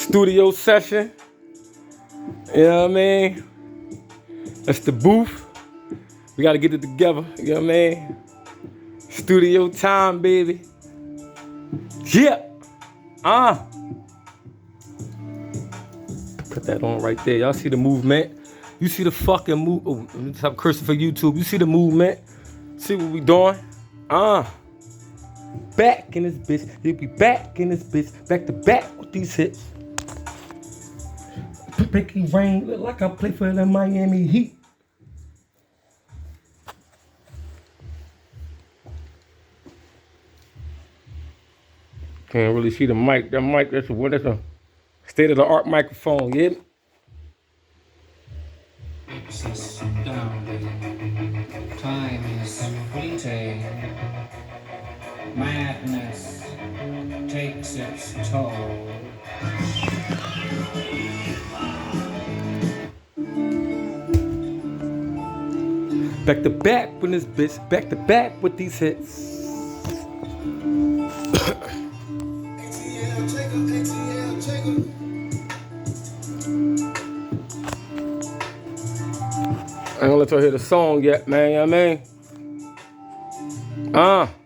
Studio session. You know what I mean? That's the booth. We gotta get it together. You know what I mean? Studio time, baby. Yeah. Put that on right there. Y'all see the movement? You see the fucking move? Oh, let me stop cursing for YouTube. You see the movement? See what we doing? Back in this bitch. He'll be back in this bitch. Back to back with these hits. Ricky Rain look like I play for the Miami Heat. Can't really see the mic. That mic, that's a state-of-the-art microphone, yeah? Down. Time is fleeting. Madness takes its toll. Back to back with this bitch. Back to back with these hits. I ain't gonna let y'all hear the song yet, man. You know what I mean?